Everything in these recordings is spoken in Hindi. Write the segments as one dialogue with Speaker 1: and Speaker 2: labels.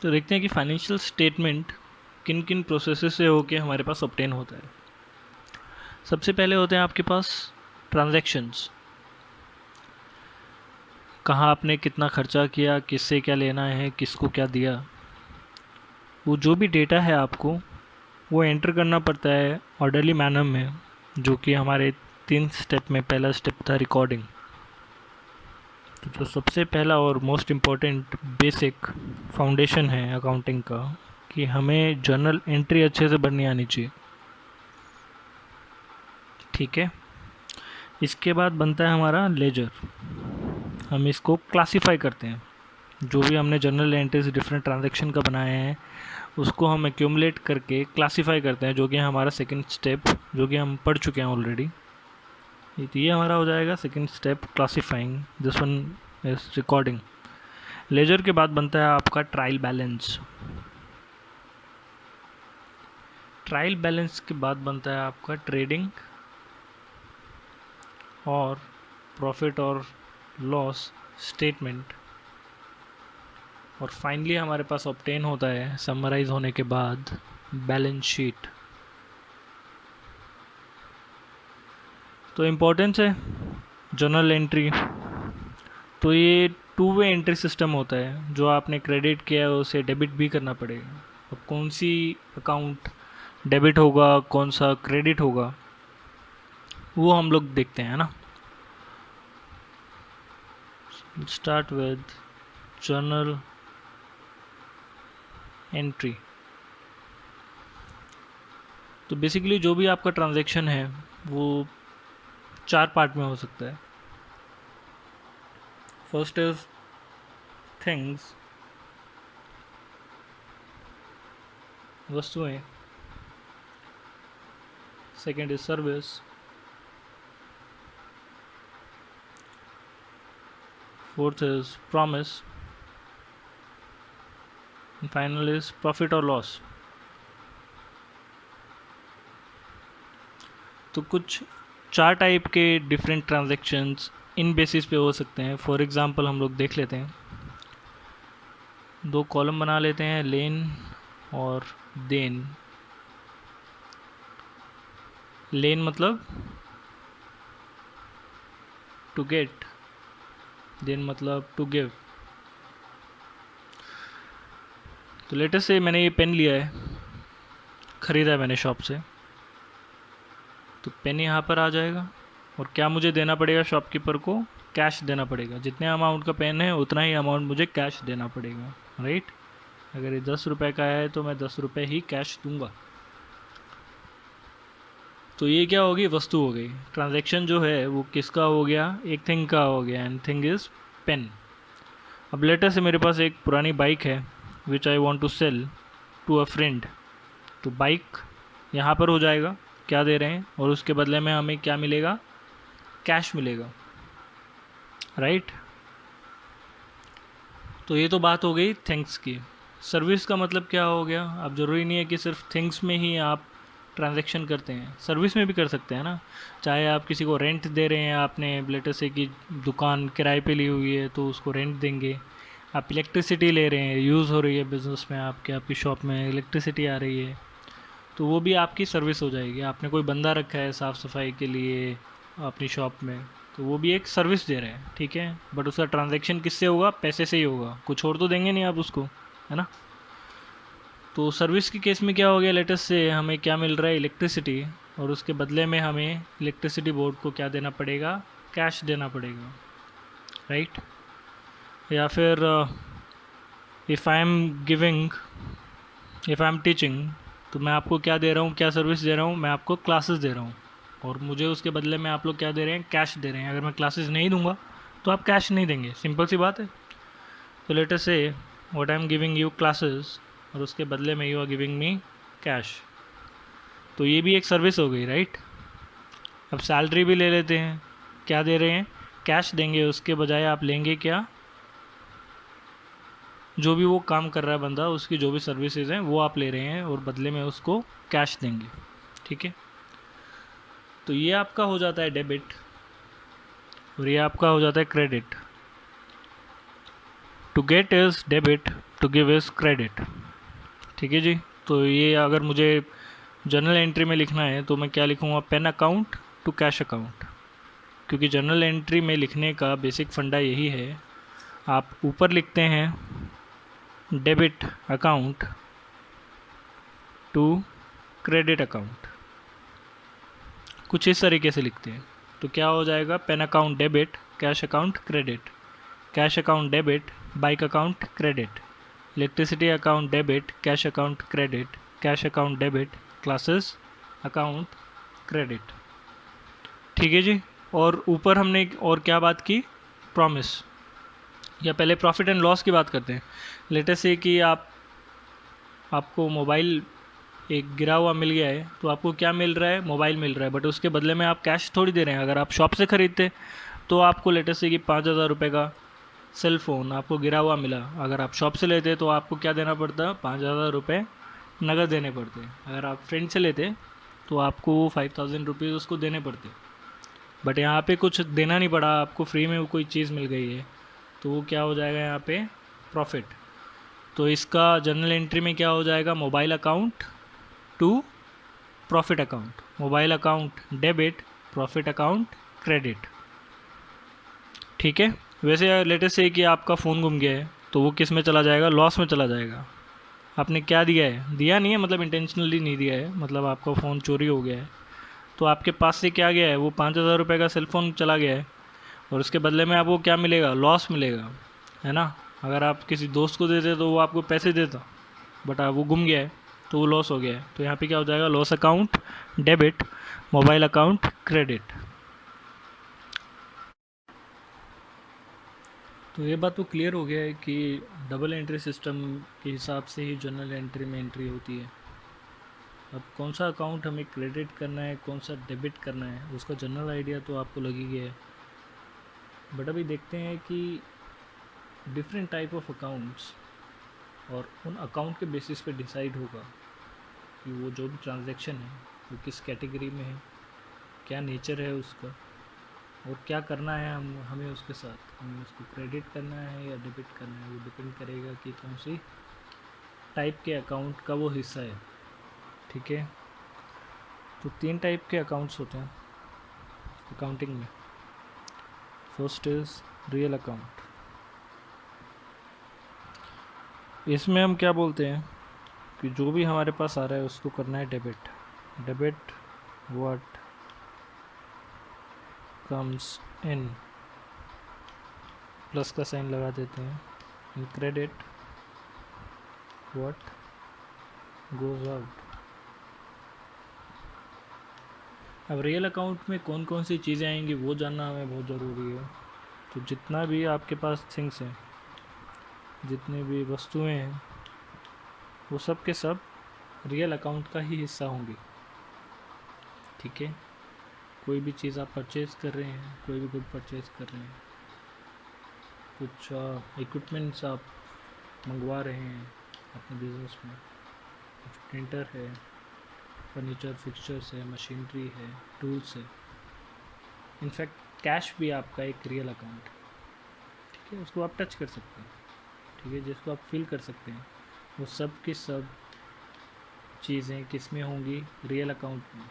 Speaker 1: तो देखते हैं कि फाइनेंशियल स्टेटमेंट किन किन प्रोसेसेस से होके हमारे पास ऑब्टेन होता है। सबसे पहले होते हैं आपके पास ट्रांजैक्शंस, कहाँ आपने कितना खर्चा किया, किससे क्या लेना है, किसको क्या दिया, वो जो भी डेटा है आपको वो एंटर करना पड़ता है ऑर्डरली मैनर में, जो कि हमारे 3 स्टेप में पहला स्टेप था रिकॉर्डिंग। तो जो सबसे पहला और मोस्ट इम्पॉर्टेंट बेसिक फाउंडेशन है अकाउंटिंग का, कि हमें जर्नल एंट्री अच्छे से भरनी आनी चाहिए। ठीक है, इसके बाद बनता है हमारा लेजर। हम इसको क्लासिफाई करते हैं, जो भी हमने जर्नल एंट्रीज डिफरेंट ट्रांजैक्शन का बनाए हैं उसको हम एक्यूमुलेट करके क्लासिफाई करते हैं, जो कि हमारा सेकंड स्टेप, जो कि हम पढ़ चुके हैं ऑलरेडी। तो ये हमारा हो जाएगा second step, classifying. This one is recording. Ledger के बाद बनता है आपका ट्रायल बैलेंस। ट्रायल बैलेंस के बाद बनता है आपका ट्रेडिंग और प्रॉफिट और लॉस स्टेटमेंट। और फाइनली हमारे पास ऑब्टेन होता है समराइज होने के बाद बैलेंस शीट। तो इम्पोर्टेंस है जर्नल एंट्री। तो ये 2 वे एंट्री सिस्टम होता है, जो आपने क्रेडिट किया है उसे डेबिट भी करना पड़ेगा। अब कौन सी अकाउंट डेबिट होगा, कौन सा क्रेडिट होगा, वो हम लोग देखते हैं ना। Start with journal entry. तो बेसिकली जो भी आपका ट्रांजैक्शन है वो 4 पार्ट में हो सकता है। फर्स्ट इज थिंग्स, वस्तुएं। Second is service. Fourth is promise. And final is profit और लॉस। तो कुछ 4 टाइप के डिफरेंट ट्रांजैक्शंस इन बेसिस पे हो सकते हैं। फॉर एग्जांपल हम लोग देख लेते हैं, 2 कॉलम बना लेते हैं, लेन और देन। लेन मतलब टू गेट, देन मतलब टू गिव। तो लेटेस्ट से मैंने ये पेन लिया है, ख़रीदा है मैंने शॉप से, तो पेन यहाँ पर आ जाएगा। और क्या मुझे देना पड़ेगा शॉपकीपर को? कैश देना पड़ेगा। जितने अमाउंट का पेन है उतना ही अमाउंट मुझे कैश देना पड़ेगा, राइट। अगर ये 10 रुपये का है तो मैं 10 रुपये ही कैश दूंगा। तो ये क्या होगी? वस्तु हो गई। ट्रांजैक्शन जो है वो किसका हो गया? एक थिंग का हो गया, एंड थिंग इज़ पेन। अब लेटर से मेरे पास एक पुरानी बाइक है which I want to sell to a friend. तो बाइक यहाँ पर हो जाएगा, क्या दे रहे हैं, और उसके बदले में हमें क्या मिलेगा? कैश मिलेगा, राइट। तो ये तो बात हो गई थिंग्स की। सर्विस का मतलब क्या हो गया? अब ज़रूरी नहीं है कि सिर्फ थिंग्स में ही आप ट्रांजैक्शन करते हैं, सर्विस में भी कर सकते हैं ना। चाहे आप किसी को रेंट दे रहे हैं, आपने लेटर से कि दुकान किराए पे ली हुई है तो उसको रेंट देंगे। आप इलेक्ट्रिसिटी ले रहे हैं, यूज़ हो रही है बिज़नेस में, आपकी शॉप में इलेक्ट्रिसिटी आ रही है, तो वो भी आपकी सर्विस हो जाएगी। आपने कोई बंदा रखा है साफ़ सफाई के लिए अपनी शॉप में, तो वो भी एक सर्विस दे रहे हैं, ठीक है। बट उसका ट्रांजैक्शन किससे होगा? पैसे से ही होगा, कुछ और तो देंगे नहीं आप उसको, है ना। तो सर्विस के केस में क्या हो गया? लेटेस्ट से हमें क्या मिल रहा है? इलेक्ट्रिसिटी, और उसके बदले में हमें इलेक्ट्रिसिटी बोर्ड को क्या देना पड़ेगा? कैश देना पड़ेगा, राइट। या फिर इफ़ आई एम टीचिंग, तो मैं आपको क्या दे रहा हूँ, क्या सर्विस दे रहा हूँ? मैं आपको क्लासेस दे रहा हूँ, और मुझे उसके बदले में आप लोग क्या दे रहे हैं? कैश दे रहे हैं। अगर मैं क्लासेस नहीं दूंगा तो आप कैश नहीं देंगे, सिंपल सी बात है। तो let us say what I am giving you classes, और उसके बदले में you are giving me cash. तो ये भी एक सर्विस हो गई, राइट। अब सैलरी भी ले लेते हैं, क्या दे रहे हैं? कैश देंगे, उसके बजाय आप लेंगे क्या? जो भी वो काम कर रहा है बंदा, उसकी जो भी सर्विसेज हैं वो आप ले रहे हैं, और बदले में उसको कैश देंगे, ठीक है। तो ये आपका हो जाता है डेबिट, और ये आपका हो जाता है credit. To get is debit, to give is credit. ठीक है जी। तो ये अगर मुझे जर्नल एंट्री में लिखना है तो मैं क्या लिखूँगा, pen account to cash account, क्योंकि जर्नल एंट्री में लिखने का बेसिक फंडा यही है। आप ऊपर लिखते हैं debit account to credit account, कुछ इस तरीके से लिखते हैं। तो क्या हो जाएगा, pen account debit, cash account credit, cash account debit, bike account credit, electricity account debit, cash account credit, cash account debit, classes account credit. ठीक है जी। और ऊपर हमने और क्या बात की, प्रॉमिस, या पहले प्रॉफिट एंड लॉस की बात करते हैं। लेटेस्ट से कि आपको मोबाइल एक गिरा हुआ मिल गया है, तो आपको क्या मिल रहा है, मोबाइल मिल रहा है, बट उसके बदले में आप कैश थोड़ी दे रहे हैं। अगर आप शॉप से ख़रीदते तो आपको लेटेस्ट से कि 5,000 रुपये का सेल फ़ोन आपको गिरा हुआ मिला, अगर आप शॉप से लेते तो आपको क्या देना पड़ता, 5,000 रुपये नगद देने पड़ते। अगर आप फ्रेंड से लेते तो आपको 5,000 रुपीज़ उसको देने पड़ते। बट यहाँ पे कुछ देना नहीं पड़ा, आपको फ्री में कोई चीज़ मिल गई है, तो वो क्या हो जाएगा यहाँ पे, प्रॉफिट। तो इसका जर्नल एंट्री में क्या हो जाएगा, mobile account to profit account, mobile account debit, profit account credit. ठीक है। वैसे लेटेस्ट से कि आपका फ़ोन गुम गया है तो वो किस में चला जाएगा, लॉस में चला जाएगा। आपने क्या दिया है, दिया नहीं है, मतलब इंटेंशनली नहीं दिया है, मतलब आपका फ़ोन चोरी हो गया है, तो आपके पास से क्या गया है, वो 5,000 रुपये का सेल फ़ोन चला गया है, और उसके बदले में आपको क्या मिलेगा, लॉस मिलेगा, है ना। अगर आप किसी दोस्त को देते तो वो आपको पैसे देता, बट वो गुम गया है तो वो लॉस हो गया है। तो यहाँ पे क्या हो जाएगा, loss account debit, mobile account credit. तो ये बात तो क्लियर हो गया है कि डबल एंट्री सिस्टम के हिसाब से ही जर्नल एंट्री में एंट्री होती है। अब कौन सा अकाउंट हमें क्रेडिट करना है, कौन सा डेबिट करना है, उसका जनरल आइडिया तो आपको लग ही गया है। बट अभी देखते हैं कि डिफरेंट टाइप ऑफ अकाउंट्स, और उन अकाउंट के बेसिस पे डिसाइड होगा कि वो जो भी ट्रांजैक्शन है वो किस कैटेगरी में है, क्या नेचर है उसका, और क्या करना है हमें उसके साथ, हमें उसको क्रेडिट करना है या डेबिट करना है, वो डिपेंड करेगा कि कौन सी टाइप के अकाउंट का वो हिस्सा है। ठीक है। तो 3 टाइप के अकाउंट्स होते हैं अकाउंटिंग में। First is real account. इसमें हम क्या बोलते हैं कि जो भी हमारे पास आ रहा है उसको करना है debit. Debit what comes in, plus का साइन लगा देते हैं, and credit what goes out. अब रियल अकाउंट में कौन कौन सी चीज़ें आएंगी वो जानना हमें बहुत ज़रूरी है। तो जितना भी आपके पास थिंग्स हैं, जितनी भी वस्तुएं हैं, वो सब के सब रियल अकाउंट का ही हिस्सा होंगी। ठीक है। कोई भी चीज़ आप परचेज़ कर रहे हैं, कोई भी गुड परचेज़ कर रहे हैं, कुछ इक्विपमेंट्स आप मंगवा रहे हैं अपने बिज़नेस में, कुछ प्रिंटर है, फर्नीचर फिक्सचर्स है, मशीनरी है, टूल्स है, इनफैक्ट कैश भी आपका एक रियल अकाउंट है। ठीक है। उसको आप टच कर सकते हैं, ठीक है, जिसको आप फील कर सकते हैं, वो सब की सब चीज़ें किस में होंगी, रियल अकाउंट में।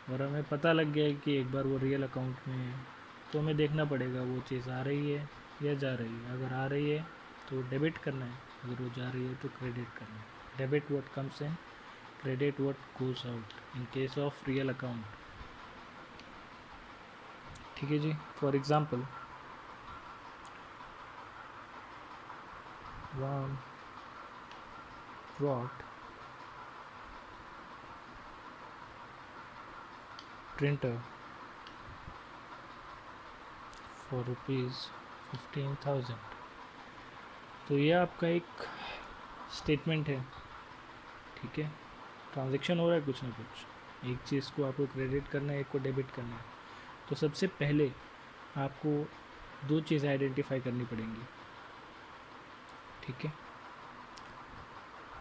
Speaker 1: और हमें पता लग गया है कि एक बार वो रियल अकाउंट में है तो हमें देखना पड़ेगा वो चीज़ आ रही है या जा रही है। अगर आ रही है तो डेबिट करना है, अगर वो जा रही है तो क्रेडिट करना है। Debit what comes in, credit what goes out in case of real account. ठीक है जी। For example, one brought printer for ₹15,000। तो ये आपका एक स्टेटमेंट है। ठीक है। ट्रांजैक्शन हो रहा है कुछ ना कुछ, एक चीज़ को आपको क्रेडिट करना है, एक को डेबिट करना है। तो सबसे पहले आपको 2 चीज़ें आइडेंटिफाई करनी पड़ेंगी। ठीक है।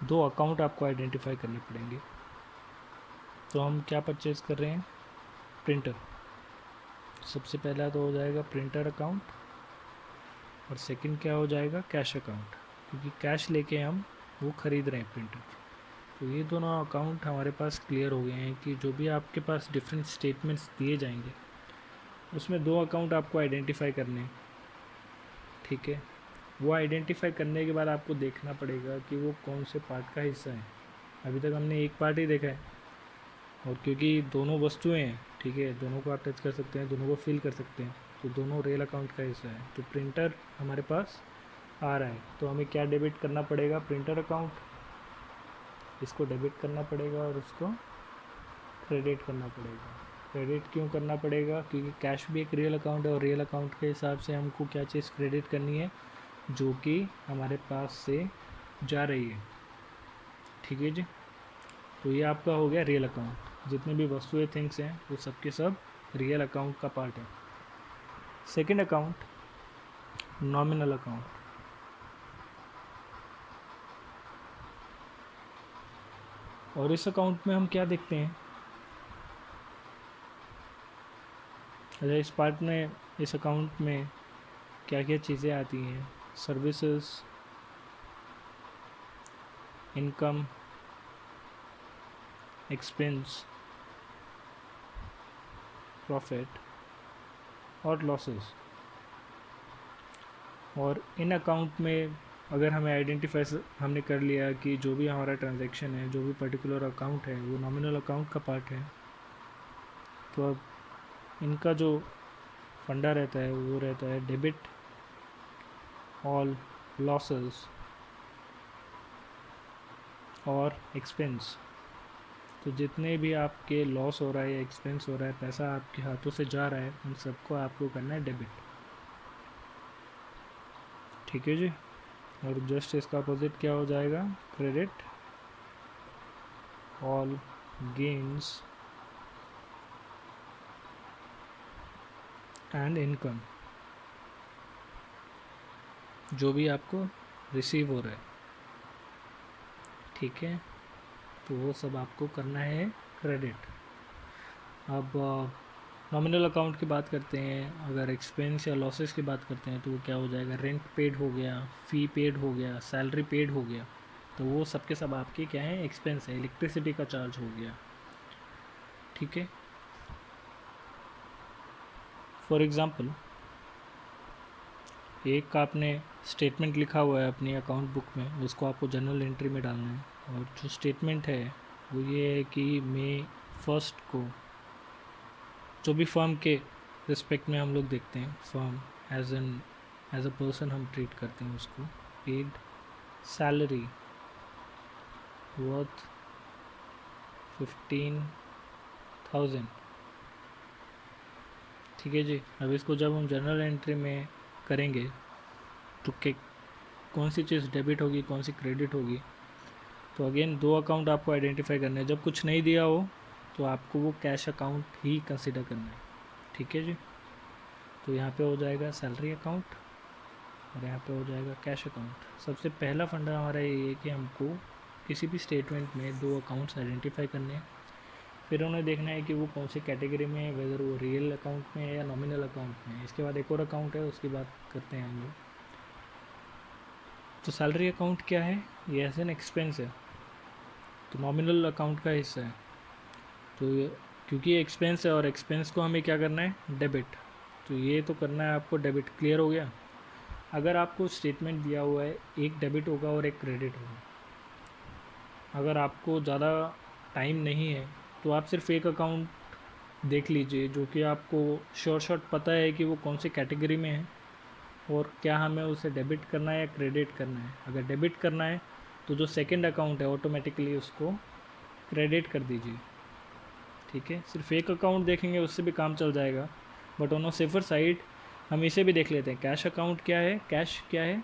Speaker 1: 2 अकाउंट आपको आइडेंटिफाई करने पड़ेंगे। तो हम क्या परचेज़ कर रहे हैं, प्रिंटर। सबसे पहला तो हो जाएगा प्रिंटर अकाउंट, और सेकंड क्या हो जाएगा, कैश अकाउंट। क्योंकि कैश लेके हम वो ख़रीद रहे हैं प्रिंटर। तो ये दोनों अकाउंट हमारे पास क्लियर हो गए हैं कि जो भी आपके पास डिफरेंट स्टेटमेंट्स दिए जाएंगे उसमें 2 अकाउंट आपको आइडेंटिफाई करने हैं, ठीक है। वो आइडेंटिफाई करने के बाद आपको देखना पड़ेगा कि वो कौन से पार्ट का हिस्सा है। अभी तक हमने एक पार्ट ही देखा है, और क्योंकि दोनों वस्तुएं हैं, ठीक है, दोनों को आप टच कर सकते हैं, दोनों को फिल कर सकते हैं, तो दोनों रियल अकाउंट का हिस्सा है। तो प्रिंटर हमारे पास आ रहा है, तो हमें क्या डेबिट करना पड़ेगा? प्रिंटर अकाउंट, इसको डेबिट करना पड़ेगा और इसको क्रेडिट करना पड़ेगा। क्रेडिट क्यों करना पड़ेगा? क्योंकि कैश भी एक रियल अकाउंट है, और रियल अकाउंट के हिसाब से हमको क्या चीज़ क्रेडिट करनी है? जो कि हमारे पास से जा रही है, ठीक है जी। तो ये आपका हो गया रियल अकाउंट। जितने भी वस्तुएं थिंग्स हैं वो सब के सब रियल अकाउंट का पार्ट है। Second account, nominal account. और इस अकाउंट में हम क्या देखते हैं? अच्छा, इस पार्ट में, इस अकाउंट में क्या क्या चीज़ें आती हैं? सर्विसेज, इनकम, एक्सपेंस, प्रॉफिट और लॉसेस। और इन अकाउंट में अगर हमें आइडेंटिफाई हमने कर लिया कि जो भी हमारा ट्रांजैक्शन है, जो भी पर्टिकुलर अकाउंट है वो नॉमिनल अकाउंट का पार्ट है, तो अब इनका जो फंडा रहता है वो रहता है डेबिट ऑल लॉसेस और एक्सपेंस। तो जितने भी आपके लॉस हो रहा है या एक्सपेंस हो रहा है, पैसा आपके हाथों से जा रहा है, उन सबको आपको करना है डेबिट, ठीक है जी। और जस्ट इसका अपोजिट क्या हो जाएगा? Credit all gains and income, जो भी आपको रिसीव हो रहा है, ठीक है, तो वो सब आपको करना है क्रेडिट। अब नॉमिनल अकाउंट की बात करते हैं। अगर एक्सपेंस या लॉसेस की बात करते हैं तो वो क्या हो जाएगा? रेंट पेड हो गया, फ़ी पेड हो गया, सैलरी पेड हो गया, तो वो सब के सब आपके क्या है? एक्सपेंस है। इलेक्ट्रिसिटी का चार्ज हो गया, ठीक है। फॉर एग्ज़ाम्पल, एक आपने स्टेटमेंट लिखा हुआ है अपनी अकाउंट बुक में, उसको आपको जर्नल एंट्री में डालना है। और जो स्टेटमेंट है वो ये है कि मई 1 को, जो भी फर्म के रिस्पेक्ट में हम लोग देखते हैं, फर्म एज अ पर्सन हम ट्रीट करते हैं उसको, पेड सैलरी वर्थ 15,000, ठीक है जी। अब इसको जब हम जर्नल एंट्री में करेंगे तो कौन सी चीज़ डेबिट होगी, कौन सी क्रेडिट होगी? तो अगेन 2 अकाउंट आपको आइडेंटिफाई करना है। जब कुछ नहीं दिया हो तो आपको वो कैश अकाउंट ही कंसिडर करना है, ठीक है जी। तो यहाँ पे हो जाएगा सैलरी अकाउंट और यहाँ पे हो जाएगा कैश अकाउंट। सबसे पहला फंडा हमारा ये है कि हमको किसी भी स्टेटमेंट में 2 अकाउंट्स आइडेंटिफाई करने हैं, फिर उन्हें देखना है कि वो कौन सी कैटेगरी में है, वेदर वो रियल अकाउंट में है या नॉमिनल अकाउंट में है। इसके बाद एक और अकाउंट है, उसकी बात करते हैं हम लोग। तो सैलरी अकाउंट क्या है? ये एज एन एक्सपेंस है, तो नॉमिनल अकाउंट का हिस्सा है। तो क्योंकि ये एक्सपेंस है और एक्सपेंस को हमें क्या करना है? डेबिट। तो ये तो करना है आपको डेबिट, क्लियर हो गया। अगर आपको स्टेटमेंट दिया हुआ है, एक डेबिट होगा और एक क्रेडिट होगा। अगर आपको ज़्यादा टाइम नहीं है तो आप सिर्फ एक अकाउंट देख लीजिए जो कि आपको शॉर्ट पता है कि वो कौन सी कैटेगरी में है और क्या हमें उसे डेबिट करना है या क्रेडिट करना है। अगर डेबिट करना है तो जो सेकंड अकाउंट है ऑटोमेटिकली उसको क्रेडिट कर दीजिए, ठीक है। सिर्फ एक अकाउंट देखेंगे उससे भी काम चल जाएगा, but on a safer side हम इसे भी देख लेते हैं। कैश अकाउंट क्या है? कैश क्या है?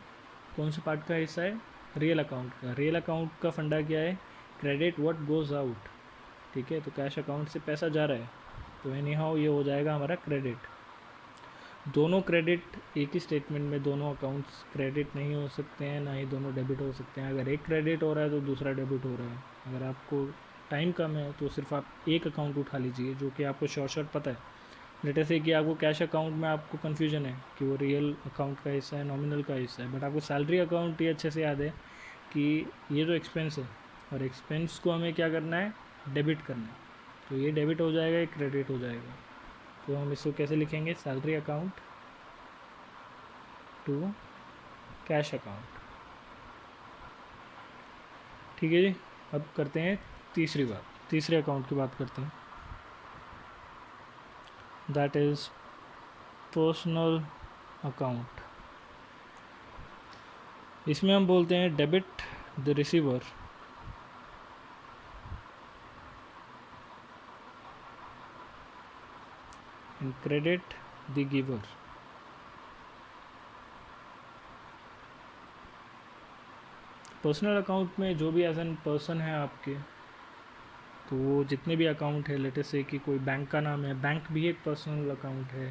Speaker 1: कौन से पार्ट का हिस्सा है? रियल अकाउंट का। रियल अकाउंट का फंडा क्या है? क्रेडिट व्हाट गोज़ आउट, ठीक है। तो कैश अकाउंट से पैसा जा रहा है तो एनी हाउ ये हो जाएगा हमारा क्रेडिट। दोनों क्रेडिट एक ही स्टेटमेंट में, दोनों अकाउंट्स क्रेडिट नहीं हो सकते हैं, ना ही दोनों डेबिट हो सकते हैं। अगर एक क्रेडिट हो रहा है तो दूसरा डेबिट हो रहा है। अगर आपको टाइम कम है तो सिर्फ आप एक अकाउंट उठा लीजिए जो कि आपको शॉर्ट पता है, लेटर से कि आपको कैश अकाउंट में आपको कन्फ्यूजन है कि वो रियल अकाउंट का हिस्सा है, नॉमिनल का हिस्सा है, बट आपको सैलरी अकाउंट ये अच्छे से याद है कि ये जो एक्सपेंस है और एक्सपेंस को हमें क्या करना है, डेबिट करना है। तो ये डेबिट हो जाएगा, ये क्रेडिट हो जाएगा। तो हम इसको कैसे लिखेंगे, salary account to cash account. ठीक है जी। अब करते हैं तीसरे अकाउंट की बात करते हैं, दैट इज़ पर्सनल अकाउंट। इसमें हम बोलते हैं debit the receiver and credit the giver. Personal account में जो भी एज एन पर्सन है आपके, तो वो जितने भी अकाउंट है, लेटे से कि कोई बैंक का नाम है, बैंक भी एक पर्सनल अकाउंट है,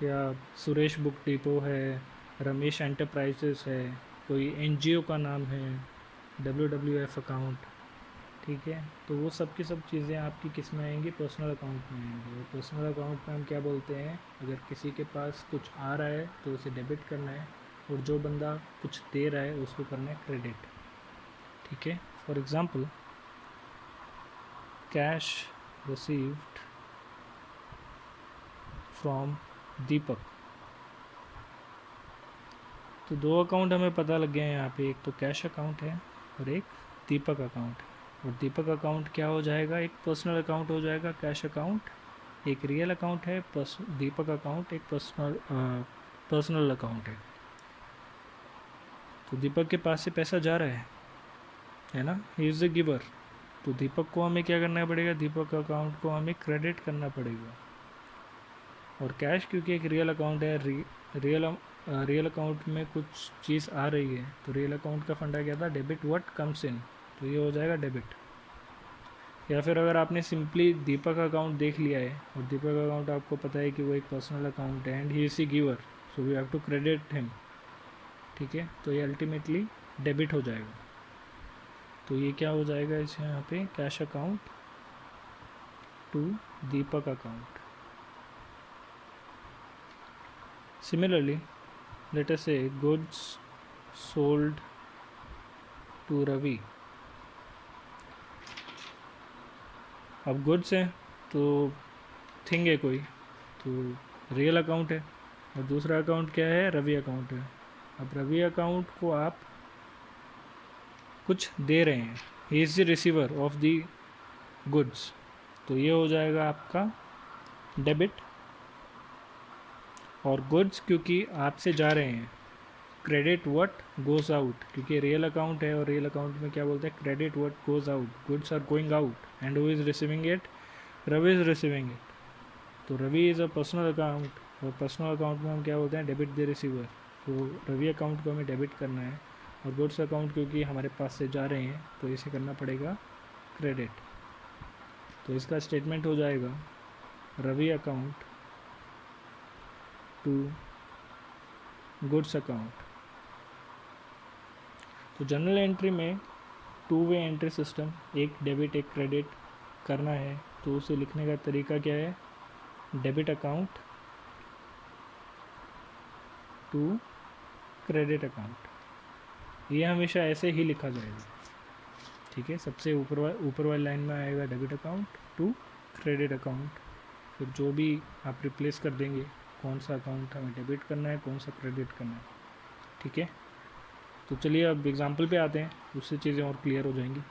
Speaker 1: या सुरेश बुक डिपो है, रमेश एंटरप्राइजेस है, कोई एनजीओ का नाम है, WWF अकाउंट। ठीक है, तो वो सब की सब चीज़ें आपकी किस में आएंगी, पर्सनल अकाउंट में आएंगी। और पर्सनल अकाउंट में हम क्या बोलते हैं, अगर किसी के पास कुछ आ रहा है तो उसे डेबिट करना है, और जो बंदा कुछ दे रहा है उसको करना है क्रेडिट। ठीक है, for example cash received from Deepak. तो दो अकाउंट हमें पता लग गए हैं यहाँ पे, एक तो कैश अकाउंट है और एक दीपक अकाउंट है। और दीपक अकाउंट क्या हो जाएगा, एक पर्सनल अकाउंट हो जाएगा, कैश अकाउंट एक रियल अकाउंट है, दीपक अकाउंट एक पर्सनल अकाउंट है। तो दीपक के पास से पैसा जा रहा है ना, ही इज़ द गिवर। तो दीपक को हमें क्या करना पड़ेगा, दीपक अकाउंट को हमें क्रेडिट करना पड़ेगा। और कैश क्योंकि एक रियल अकाउंट है, रियल अकाउंट में कुछ चीज़ आ रही है, तो रियल अकाउंट का फंडा क्या था, डेबिट व्हाट कम्स इन, तो ये हो जाएगा डेबिट। या फिर अगर आपने सिंपली दीपक अकाउंट देख लिया है और दीपक अकाउंट आपको पता है कि वो एक पर्सनल अकाउंट है and he is the giver, so we have to credit him. ठीक है, तो ये अल्टीमेटली डेबिट हो जाएगा। तो ये क्या हो जाएगा इस यहाँ पे, cash account to Deepak account. Similarly, let us say goods sold to Ravi. अब गुड्स है तो थिंग है कोई, तो रियल अकाउंट है, और दूसरा अकाउंट क्या है, रवि अकाउंट है। अब रवि अकाउंट को आप कुछ दे रहे हैं, he is the receiver of the goods, तो ये हो जाएगा आपका डेबिट। और गुड्स क्योंकि आपसे जा रहे हैं, क्रेडिट व्हाट गोज़ आउट, क्योंकि रियल अकाउंट है और रियल अकाउंट में क्या बोलते हैं, credit what goes out, goods are going out and who is receiving it, Ravi is receiving it. तो Ravi is a personal account, और पर्सनल अकाउंट में हम क्या बोलते हैं, डेबिट द रिसीवर। तो रवि अकाउंट को हमें डेबिट करना है, और गुड्स अकाउंट क्योंकि हमारे पास से जा रहे हैं तो इसे करना पड़ेगा क्रेडिट। तो इसका स्टेटमेंट हो जाएगा Ravi account to goods account. तो जनरल एंट्री में 2 वे एंट्री सिस्टम, एक डेबिट एक क्रेडिट करना है, तो उसे लिखने का तरीका क्या है, debit account to credit account. ये हमेशा ऐसे ही लिखा जाएगा। ठीक है, सबसे ऊपर वाली लाइन में आएगा debit account to credit account, फिर जो भी आप रिप्लेस कर देंगे, कौन सा अकाउंट हमें डेबिट करना है, कौन सा क्रेडिट करना है। ठीक है, तो चलिए अब एग्जाम्पल पे आते हैं, उससे चीज़ें और क्लियर हो जाएंगी।